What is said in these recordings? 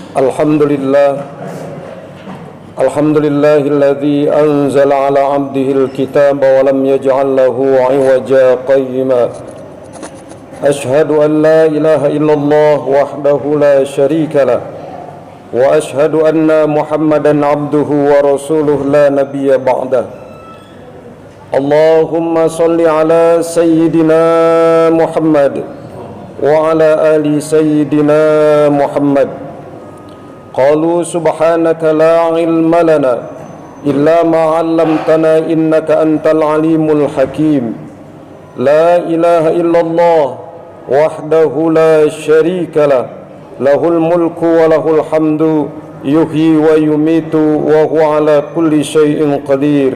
Alhamdulillah Alhamdulillahilladzi anzala ala abdihil kitaba wa lam yaj'al lahu 'iwaja qayyima. Ashhadu an la ilaha illallah wahdahu la syarika lah wa ashhadu anna Muhammadan abduhu wa rasuluhu la nabiyya ba'dah. Allahumma salli ala sayyidina Muhammad wa ala ali sayyidina Muhammad. Qalu subhanaka la ilma lana illa ma 'allamtana innaka antal alimul hakim. La ilaha illallah wahdahu la syarika lah, lahul mulku wa lahul hamdu, yuhyi wa yumitu wa huwa ala kulli syai'in qadir.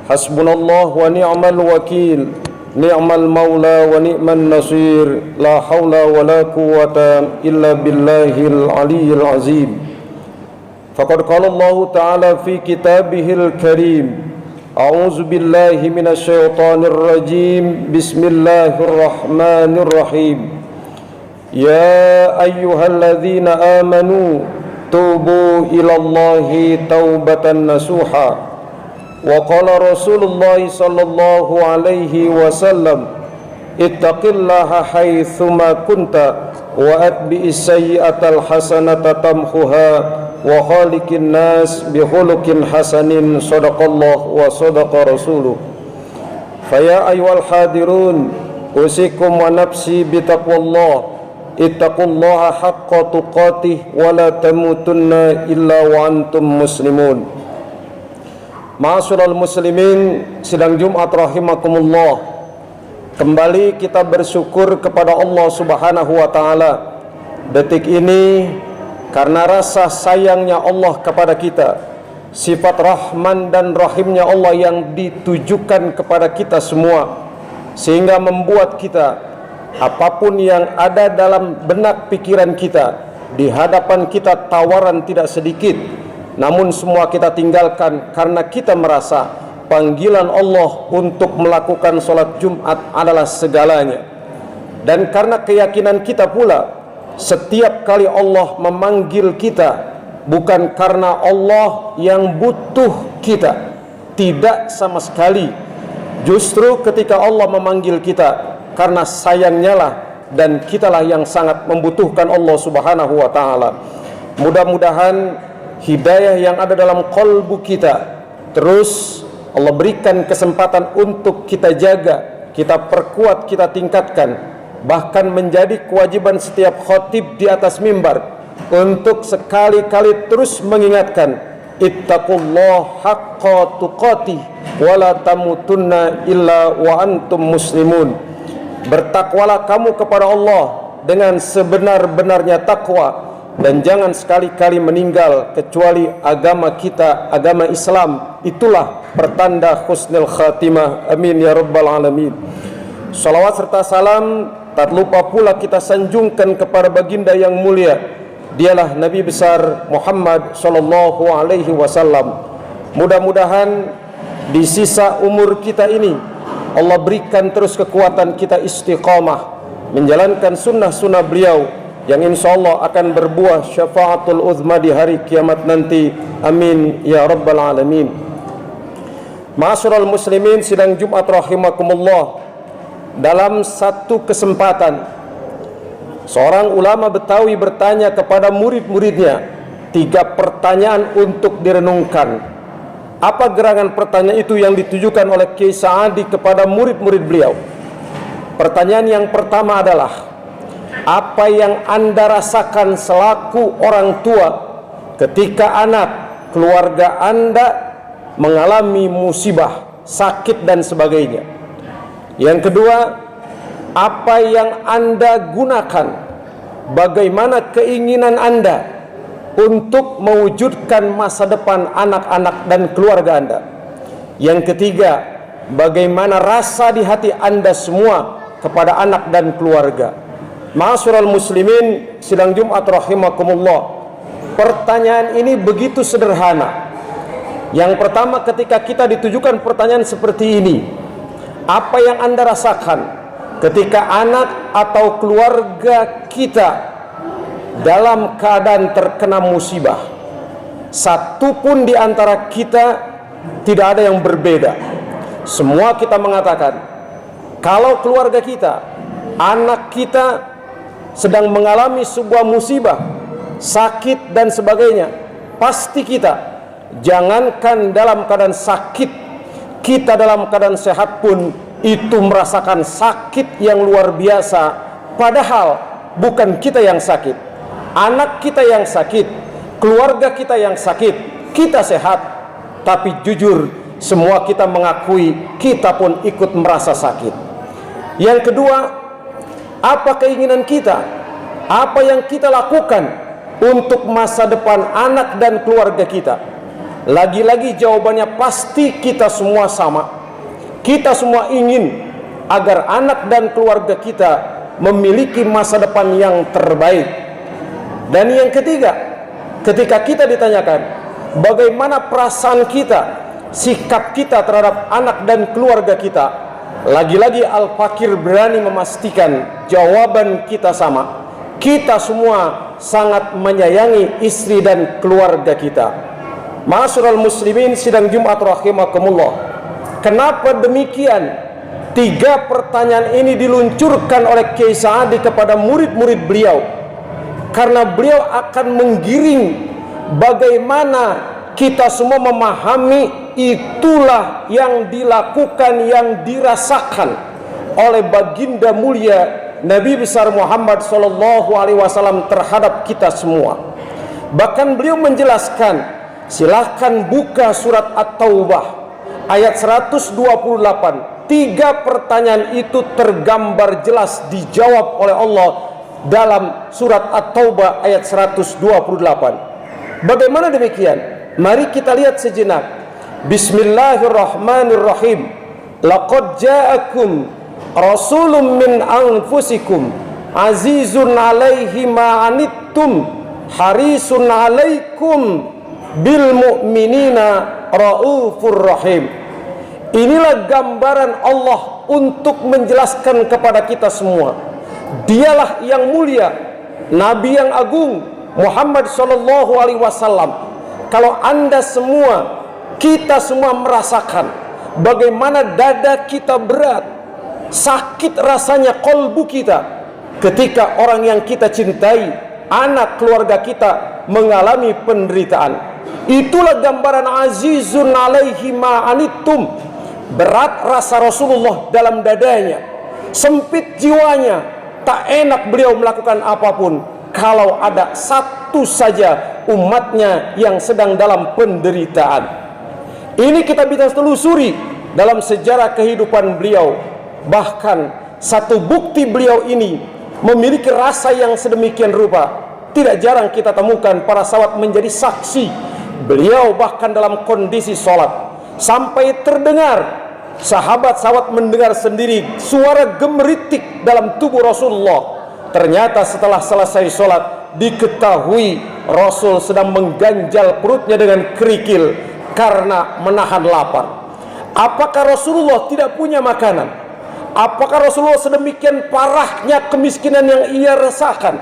Hasbunallah wa ni'mal wakil, ni'mal maula wa ni'man nasir, la hawla wa la quwwata illa billahil aliyyil azim. Faqad qala Allah ta'ala fi kitabihil karim, a'udzu billahi minasy syaithanir rajim, bismillahirrahmanirrahim. Ya ayyuhalladzina amanu tubu ilallahi taubatan nasuha. Wa qala Rasulullah sallallahu alaihi wasallam, ittaqillaha haitsuma kunta wa atbi'is sayyi'atal hasanata tamhuha wa khaliqin nas bi khuluqin hasanin. Shadaqallah wa shadaqa rasuluh. Faya ayyuhal hadirun, usikum wa nafsi bi taqwallah. Ittaqullaha haqqa tuqatih wa la tamutunna illa wa antum muslimun. Ma'asyiral muslimin, sidang Jumat rahimakumullah. Kembali kita bersyukur kepada Allah Subhanahu wa taala detik ini karena rasa sayangnya Allah kepada kita, sifat Rahman dan Rahimnya Allah yang ditujukan kepada kita semua, sehingga membuat kita apapun yang ada dalam benak pikiran kita, di hadapan kita tawaran tidak sedikit, namun semua kita tinggalkan karena kita merasa panggilan Allah untuk melakukan sholat Jumat adalah segalanya. Dan karena keyakinan kita pula, setiap kali Allah memanggil kita bukan karena Allah yang butuh kita, tidak sama sekali. Justru ketika Allah memanggil kita karena sayangnya lah, dan kitalah yang sangat membutuhkan Allah Subhanahu wa ta'ala. Mudah-mudahan hidayah yang ada dalam qalbu kita terus Allah berikan kesempatan untuk kita jaga, kita perkuat, kita tingkatkan, bahkan menjadi kewajiban setiap khatib di atas mimbar untuk sekali-kali terus mengingatkan, ittaqullah haqqa tuqatih wa la tamutunna illa wa antum muslimun. Bertakwalah kamu kepada Allah dengan sebenar-benarnya takwa, dan jangan sekali-kali meninggal kecuali agama kita, agama Islam. Itulah pertanda husnul khatimah. Amin ya rabbal alamin. Salawat serta salam tak lupa pula kita sanjungkan kepada baginda yang mulia, dialah Nabi besar Muhammad sallallahu alaihi wasallam. Mudah-mudahan di sisa umur kita ini Allah berikan terus kekuatan kita istiqamah menjalankan sunnah-sunnah beliau yang insyaallah akan berbuah syafaatul uzma di hari kiamat nanti. Amin ya rabbal alamin. Ma'asyiral muslimin, sidang Jumat rahimakumullah. Dalam satu kesempatan, seorang ulama Betawi bertanya kepada murid-muridnya 3 pertanyaan untuk direnungkan. Apa gerangan pertanyaan itu yang ditujukan oleh Kiai Sa'adi kepada murid-murid beliau? Pertanyaan yang pertama adalah, apa yang Anda rasakan selaku orang tua ketika anak keluarga Anda mengalami musibah, sakit dan sebagainya? Yang kedua, apa yang Anda gunakan, bagaimana keinginan Anda untuk mewujudkan masa depan anak-anak dan keluarga Anda? Yang ketiga, bagaimana rasa di hati Anda semua kepada anak dan keluarga? Ma'asyiral muslimin, sidang Jumat rahimakumullah. Pertanyaan ini begitu sederhana. Yang pertama, ketika kita ditujukan pertanyaan seperti ini, apa yang Anda rasakan ketika anak atau keluarga kita dalam keadaan terkena musibah, satu pun di antara kita tidak ada yang berbeda. Semua kita mengatakan, kalau keluarga kita, anak kita sedang mengalami sebuah musibah, sakit dan sebagainya, pasti kita, jangankan dalam keadaan sakit, kita dalam keadaan sehat pun itu merasakan sakit yang luar biasa. Padahal bukan kita yang sakit, anak kita yang sakit, keluarga kita yang sakit, kita sehat. Tapi jujur, semua kita mengakui kita pun ikut merasa sakit. Yang kedua, apa keinginan kita? Apa yang kita lakukan untuk masa depan anak dan keluarga kita? Lagi-lagi jawabannya pasti kita semua sama. Kita semua ingin agar anak dan keluarga kita memiliki masa depan yang terbaik. Dan yang ketiga, ketika kita ditanyakan bagaimana perasaan kita, sikap kita terhadap anak dan keluarga kita, lagi-lagi Al-Fakir berani memastikan jawaban kita sama. Kita semua sangat menyayangi istri dan keluarga kita. Ma'asyiral muslimin sidang Jumat rahimakumullah. Kenapa demikian? 3 pertanyaan ini diluncurkan oleh Kiai Sa'adi kepada murid-murid beliau, karena beliau akan menggiring bagaimana kita semua memahami itulah yang dilakukan, yang dirasakan oleh baginda mulia Nabi besar Muhammad SAW terhadap kita semua. Bahkan beliau menjelaskan, silahkan buka surat At-Taubah ayat 128. 3 pertanyaan itu tergambar jelas dijawab oleh Allah dalam surat At-Taubah ayat 128. Bagaimana demikian? Mari kita lihat sejenak. Bismillahirrahmanirrahim. Laqad ja'akum rasulun min anfusikum azizun 'alaihi ma 'anittum harisun 'alaikum bil mu'minina raufur rahim. Inilah gambaran Allah untuk menjelaskan kepada kita semua. Dialah yang mulia, Nabi yang agung, Muhammad sallallahu alaihi wasallam. Kalau Anda semua, kita semua merasakan bagaimana dada kita berat, sakit rasanya kolbu kita ketika orang yang kita cintai, anak keluarga kita mengalami penderitaan. Itulah gambaran azizun 'alaihi ma 'anittum. Berat rasa Rasulullah dalam dadanya, sempit jiwanya, tak enak beliau melakukan apapun kalau ada satu saja umatnya yang sedang dalam penderitaan. Ini kita bisa telusuri dalam sejarah kehidupan beliau. Bahkan satu bukti beliau ini memiliki rasa yang sedemikian rupa tidak jarang kita temukan para sahabat menjadi saksi. Beliau bahkan dalam kondisi sholat sampai terdengar, sahabat-sahabat mendengar sendiri suara gemeritik dalam tubuh Rasulullah. Ternyata setelah selesai sholat diketahui Rasul sedang mengganjal perutnya dengan kerikil karena menahan lapar. Apakah Rasulullah tidak punya makanan? Apakah Rasulullah sedemikian parahnya kemiskinan yang ia rasakan?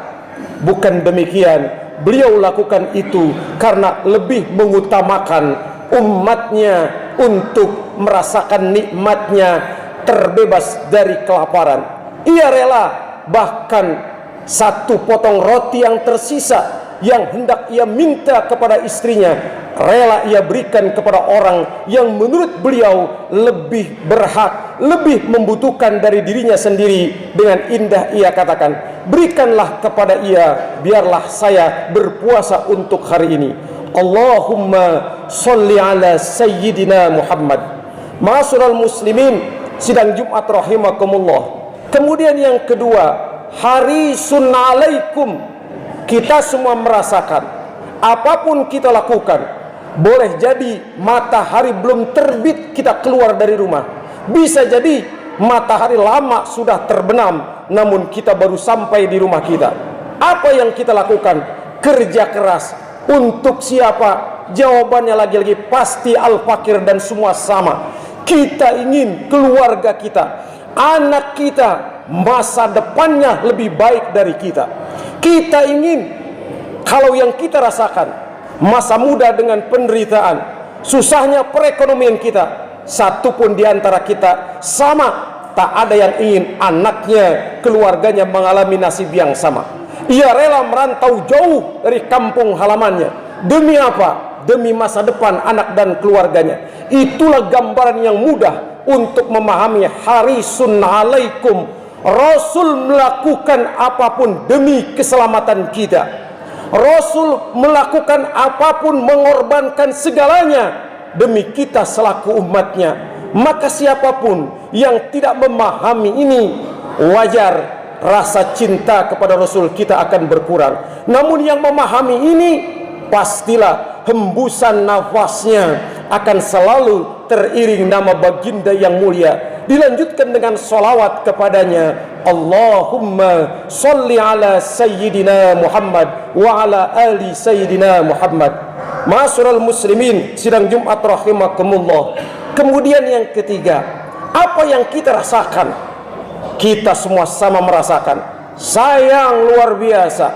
Bukan demikian. Beliau lakukan itu karena lebih mengutamakan umatnya untuk merasakan nikmatnya terbebas dari kelaparan. Ia rela bahkan satu potong roti yang tersisa yang hendak ia minta kepada istrinya, rela ia berikan kepada orang yang menurut beliau lebih berhak, lebih membutuhkan dari dirinya sendiri. Dengan indah ia katakan, berikanlah kepada ia, biarlah saya berpuasa untuk hari ini. Allahumma sholli ala sayyidina Muhammad. Ma'asyiral muslimin sidang Jumat rahimakumullah. Kemudian yang kedua, harisun alaikum. Kita semua merasakan apapun kita lakukan, boleh jadi matahari belum terbit kita keluar dari rumah, bisa jadi matahari lama sudah terbenam namun kita baru sampai di rumah kita. Apa yang kita lakukan? Kerja keras. Untuk siapa? Jawabannya lagi-lagi pasti Al-Fakir dan semua sama. Kita ingin keluarga kita, anak kita, masa depannya lebih baik dari kita. Kita ingin Kalau yang kita rasakan masa muda dengan penderitaan, susahnya perekonomian kita, satu pun di antara kita sama, tak ada yang ingin anaknya, keluarganya mengalami nasib yang sama. Ia rela merantau jauh dari kampung halamannya. Demi apa? Demi masa depan anak dan keluarganya. Itulah gambaran yang mudah untuk memahami harisun alaikum. Rasul melakukan apapun demi keselamatan kita. Rasul melakukan apapun, mengorbankan segalanya demi kita selaku umatnya. Maka siapapun yang tidak memahami ini, wajar rasa cinta kepada Rasul kita akan berkurang. Namun yang memahami ini, pastilah hembusan nafasnya akan selalu teriring nama baginda yang mulia. Dilanjutkan dengan salawat kepadanya. Allahumma salli ala Sayyidina Muhammad wa ala ali Sayyidina Muhammad. Ma'asyiral muslimin, sidang Jumat rahimakumullah. Kemudian yang ketiga, apa yang kita rasakan? Kita semua sama merasakan sayang luar biasa.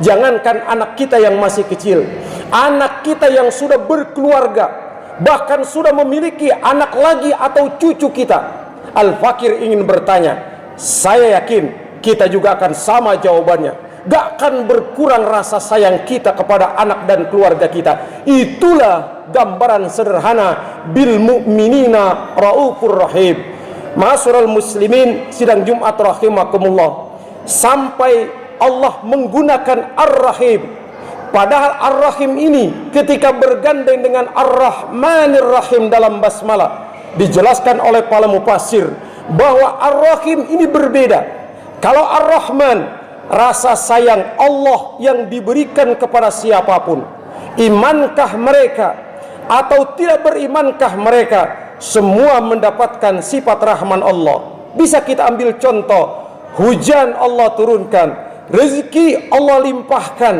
Jangankan anak kita yang masih kecil, anak kita yang sudah berkeluarga, bahkan sudah memiliki anak lagi atau cucu kita. Al-Fakir ingin bertanya, saya yakin kita juga akan sama jawabannya. Gak akan berkurang rasa sayang kita kepada anak dan keluarga kita. Itulah gambaran sederhana bil mu'minina raufur rahim. Ma'asyiral muslimin, sidang Jumat rahimakumullah. Sampai Allah menggunakan Ar-Rahim. Padahal Ar-Rahim ini ketika bergandeng dengan Ar-Rahmanir Rahim dalam basmalah, dijelaskan oleh para mufassir bahwa Ar-Rahim ini berbeda. Kalau Ar-Rahman, rasa sayang Allah yang diberikan kepada siapapun, imankah mereka atau tidak berimankah mereka, semua mendapatkan sifat rahman Allah. Bisa kita ambil contoh, hujan Allah turunkan, rezeki Allah limpahkan,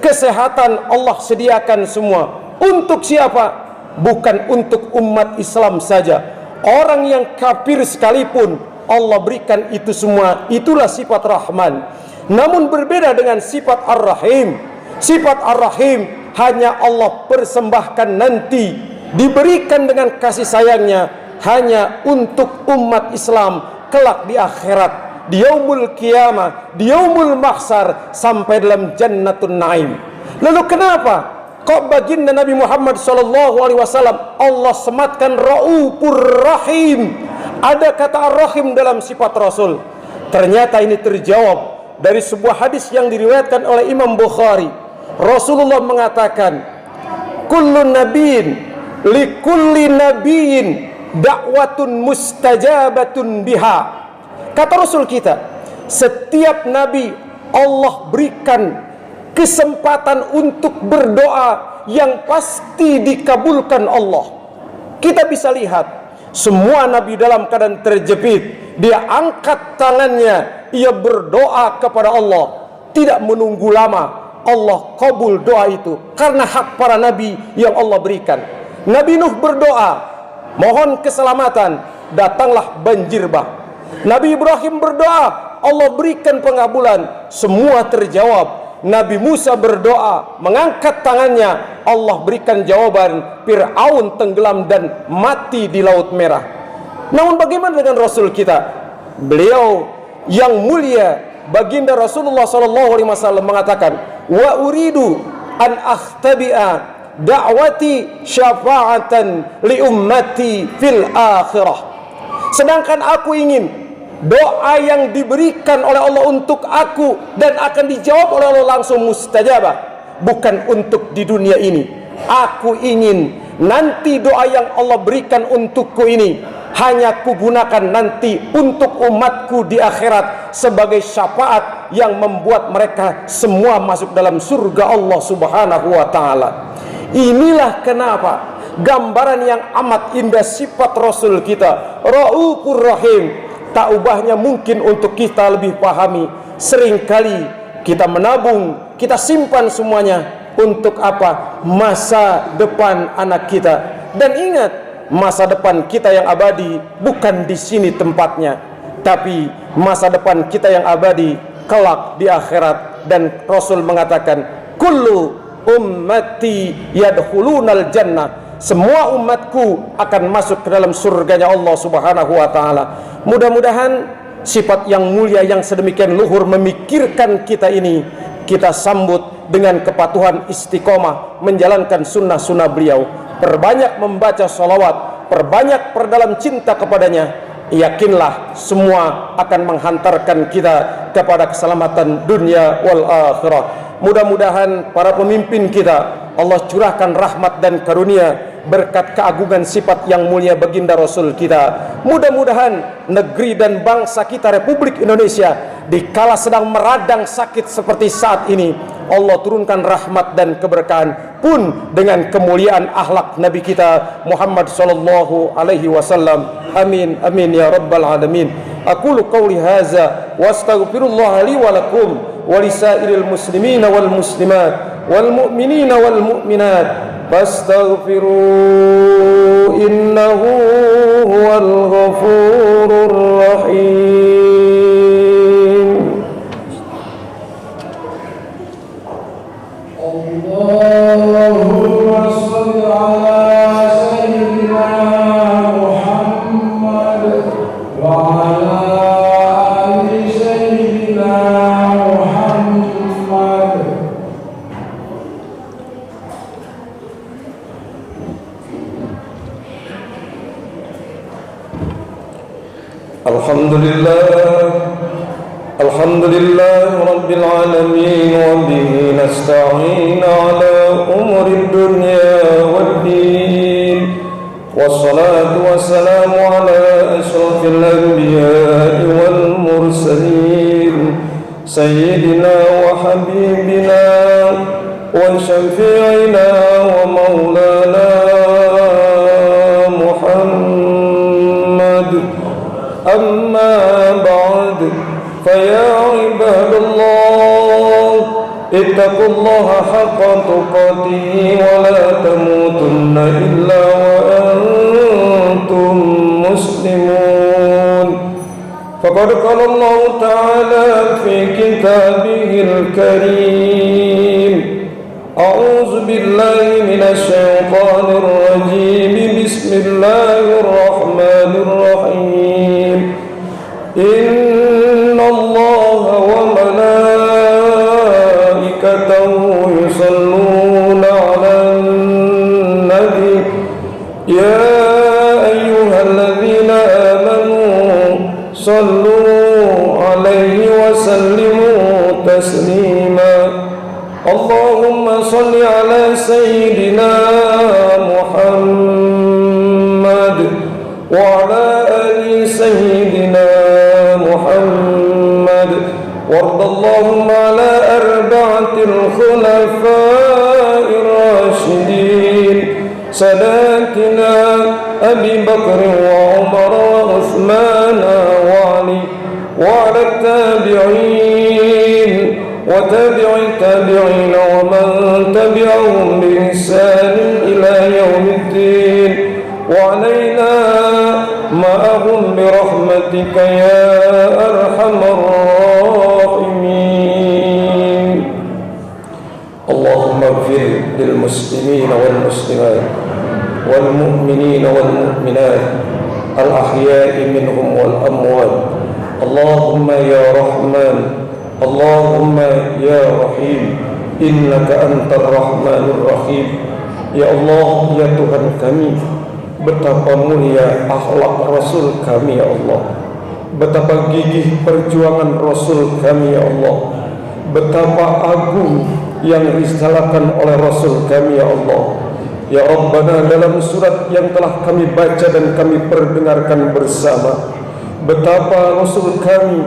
kesehatan Allah sediakan semua. Untuk siapa? Bukan untuk umat Islam saja, orang yang kafir sekalipun Allah berikan itu semua. Itulah sifat Rahman. Namun berbeda dengan sifat Ar-Rahim. Sifat Ar-Rahim hanya Allah persembahkan nanti, diberikan dengan kasih sayangnya hanya untuk umat Islam kelak di akhirat, di yaumul qiyamah, di yaumul mahsyar, sampai dalam jannatun naim. Lalu kenapa kok baginda Nabi Muhammad SAW Allah sematkan Raufur Rahim? Ada kata Ar-Rahim dalam sifat Rasul. Ternyata ini terjawab dari sebuah hadis yang diriwayatkan oleh Imam Bukhari. Rasulullah mengatakan, kullu nabiyyin likulli nabiyyin da'watun mustajabatun biha. Kata Rasul kita, setiap nabi Allah berikan kesempatan untuk berdoa yang pasti dikabulkan Allah. Kita bisa lihat semua nabi dalam keadaan terjepit, dia angkat tangannya, ia berdoa kepada Allah, tidak menunggu lama. Allah kabul doa itu karena hak para nabi yang Allah berikan. Nabi Nuh berdoa, mohon keselamatan, datanglah banjir bah. Nabi Ibrahim berdoa, Allah berikan pengabulan, semua terjawab. Nabi Musa berdoa, mengangkat tangannya, Allah berikan jawaban. Fir'aun tenggelam dan mati di Laut Merah. Namun bagaimana dengan Rasul kita? Beliau yang mulia, baginda Rasulullah SAW mengatakan, wa uridu an akhtabi'a da'wati syafa'atan li ummati fil akhirah. Sedangkan aku ingin doa yang diberikan oleh Allah untuk aku dan akan dijawab oleh Allah langsung mustajabah, bukan untuk di dunia ini. Aku ingin nanti doa yang Allah berikan untukku ini hanya kugunakan nanti untuk umatku di akhirat sebagai syafaat yang membuat mereka semua masuk dalam surga Allah Subhanahu wa ta'ala. Inilah kenapa gambaran yang amat indah sifat Rasul kita, Raufur Rahim, tak ubahnya mungkin untuk kita lebih pahami. Seringkali kita menabung, kita simpan semuanya untuk apa? Masa depan anak kita. Dan ingat, masa depan kita yang abadi bukan di sini tempatnya, tapi masa depan kita yang abadi kelak di akhirat. Dan Rasul mengatakan, kullu ummati yadkhulunal jannah, semua umatku akan masuk ke dalam surganya Allah Subhanahu wa taala. Mudah-mudahan sifat yang mulia yang sedemikian luhur memikirkan kita ini kita sambut dengan kepatuhan istiqomah menjalankan sunnah-sunnah beliau. Perbanyak membaca salawat, perbanyak perdalam cinta kepadanya. Yakinlah semua akan menghantarkan kita kepada keselamatan dunia wal akhirah. Mudah-mudahan para pemimpin kita Allah curahkan rahmat dan karunia berkat keagungan sifat yang mulia baginda Rasul kita. Mudah-mudahan negeri dan bangsa kita Republik Indonesia dikala sedang meradang sakit seperti saat ini, Allah turunkan rahmat dan keberkahan pun dengan kemuliaan akhlak Nabi kita Muhammad sallallahu alaihi wasallam. Amin amin ya rabbal alamin. Aqulu qawli hadza wa astaghfirullah li wa lakum wa lisairil muslimina wal muslimat wal mu'minina wal mu'minat fastaghfiru innahu huwal ghafurur rahim. Allahumma shalli ala sayyidina Muhammad wa ala ali sayyidina Muhammad. Alhamdulillah rabbil alamin wa bihi nasta'in ala umuri dunya waddin wassalatu wassalamu ala asyrafil anbiya'i wal mursalin sayyidina wa habibina wa syafi'ina wa maulana Muhammad. Amma ba'd, faya ibadallah, ittaqullaha haqqa tuqatih wa la tamutunna illa wa antum muslimun. Faqad qala Allah ta'ala fi kitabihil karim, a'udzu billahi minasy syaithanir rajim, bismillahirrahmanirrahim. Inna Allaha wa malaikatahu yusalluna 'alan nabi ya ayyuhalladzina amanu sallu 'alaihi wa sallimu taslima. Allahumma salli 'ala sayyidina Muhammad wa 'ala ali sayyidina Muhammad warda Allahumma ala arba'atil khulafa'ir rasyidin sadatina Abi Bakr wa Umar wa Uthman wa Ali wa ala tabi'in wa tabi'i tabi'in wa man tabi'ahum bi ihsan ila yaumiddin wa alaina ma'ahum bi rahmatika ya arhamar rahimin. Allahumma ighfir lil muslimina wal muslimat wal mu'minina wal mu'minat al ahya'i minhum wal amwat. Allahumma ya Rahman, Allahumma ya Rahim, innaka antar rahmanur rahim. Ya Allah, ya Tuhan kami, betapa mulia akhlak Rasul kami ya Allah, betapa gigih perjuangan Rasul kami ya Allah, betapa agung yang disalakan oleh Rasul kami ya Allah. Ya Rabbana, dalam surat yang telah kami baca dan kami perdengarkan bersama, betapa Rasul kami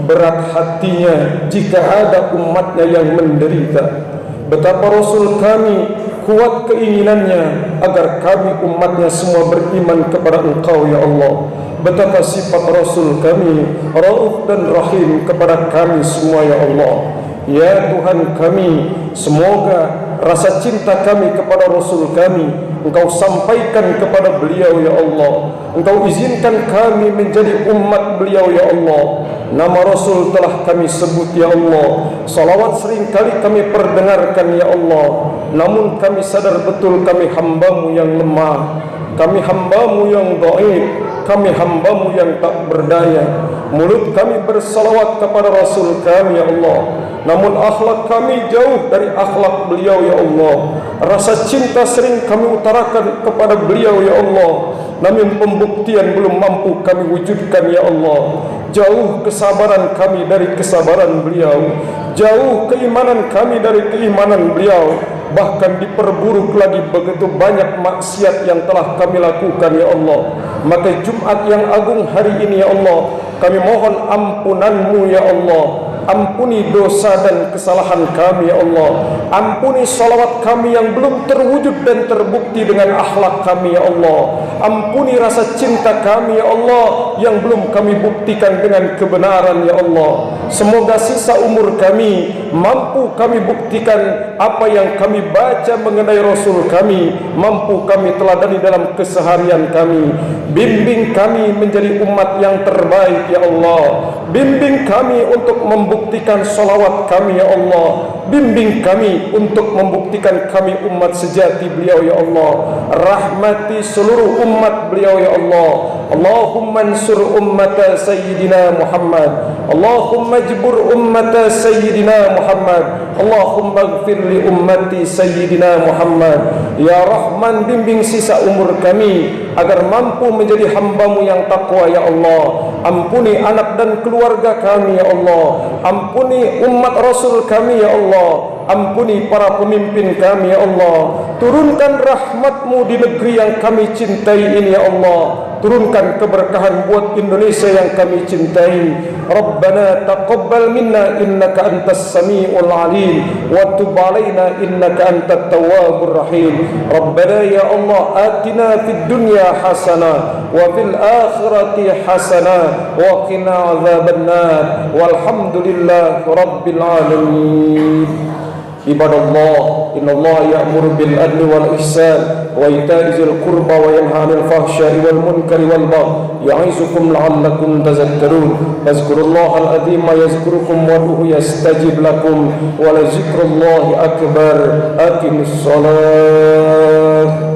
berat hatinya jika ada umatnya yang menderita, betapa Rasul kami kuat keinginannya agar kami umatnya semua beriman kepada Engkau ya Allah. Betapa sifat Rasul kami Rauf dan Rahim kepada kami semua ya Allah. Ya Tuhan kami, semoga rasa cinta kami kepada Rasul kami Engkau sampaikan kepada beliau ya Allah. Engkau izinkan kami menjadi umat beliau ya Allah. Nama Rasul telah kami sebut ya Allah. Salawat seringkali kami perdengarkan ya Allah. Namun kami sadar betul kami hamba-Mu yang lemah, kami hamba-Mu yang dhaif, kami hamba-Mu yang tak berdaya. Mulut kami bersalawat kepada Rasul kami ya Allah, namun akhlak kami jauh dari akhlak beliau ya Allah. Rasa cinta sering kami utarakan kepada beliau ya Allah, namun pembuktian belum mampu kami wujudkan ya Allah. Jauh kesabaran kami dari kesabaran beliau, jauh keimanan kami dari keimanan beliau. Bahkan diperburuk lagi begitu banyak maksiat yang telah kami lakukan ya Allah. Maka Jumat yang agung hari ini ya Allah, kami mohon ampunan-Mu ya Allah. Ampuni dosa dan kesalahan kami ya Allah. Ampuni salawat kami yang belum terwujud dan terbukti dengan akhlak kami ya Allah. Ampuni rasa cinta kami ya Allah yang belum kami buktikan dengan kebenaran ya Allah. Semoga sisa umur kami mampu kami buktikan apa yang kami baca mengenai Rasul kami, mampu kami teladani dalam keseharian kami. Bimbing kami menjadi umat yang terbaik ya Allah. Bimbing kami untuk membuktikan salawat kami ya Allah. Bimbing kami untuk membuktikan kami umat sejati beliau ya Allah. Rahmati seluruh umat beliau ya Allah. Allahumma ansur ummata Sayyidina Muhammad. Allahumma jbur ummata Sayyidina Muhammad. Allahumma gfir li ummati Sayyidina Muhammad. Ya Rahman, bimbing sisa umur kami agar mampu menjadi hamba-Mu yang takwa ya Allah. Ampuni anak dan keluarga kami ya Allah. Ampuni umat Rasul kami ya Allah. Ampuni para pemimpin kami ya Allah. Turunkan rahmat-Mu di negeri yang kami cintai ini ya Allah. Turunkan keberkahan buat Indonesia yang kami cintai. Rabbana taqabbal minna innaka antas samiul alim wa tub alaina innaka antat tawwabur rahim. Rabbana ya Allah, atina fid dunya hasanah wa fil akhirati hasanah wa qina adzabannar. Walhamdulillahi rabbil alamin. Ibadallah, innallaha ya'muru bil adli wal ihsan wa ita'i dzil qurba wa yanha 'anil fahsya'i wal munkari wal baghi ya'izukum la'allakum tadhakkarun. Fazkurullahal 'azima yazkurukum wad'uhu yastajib lakum wa la dzikrullahi akbar. Aqimis shalah.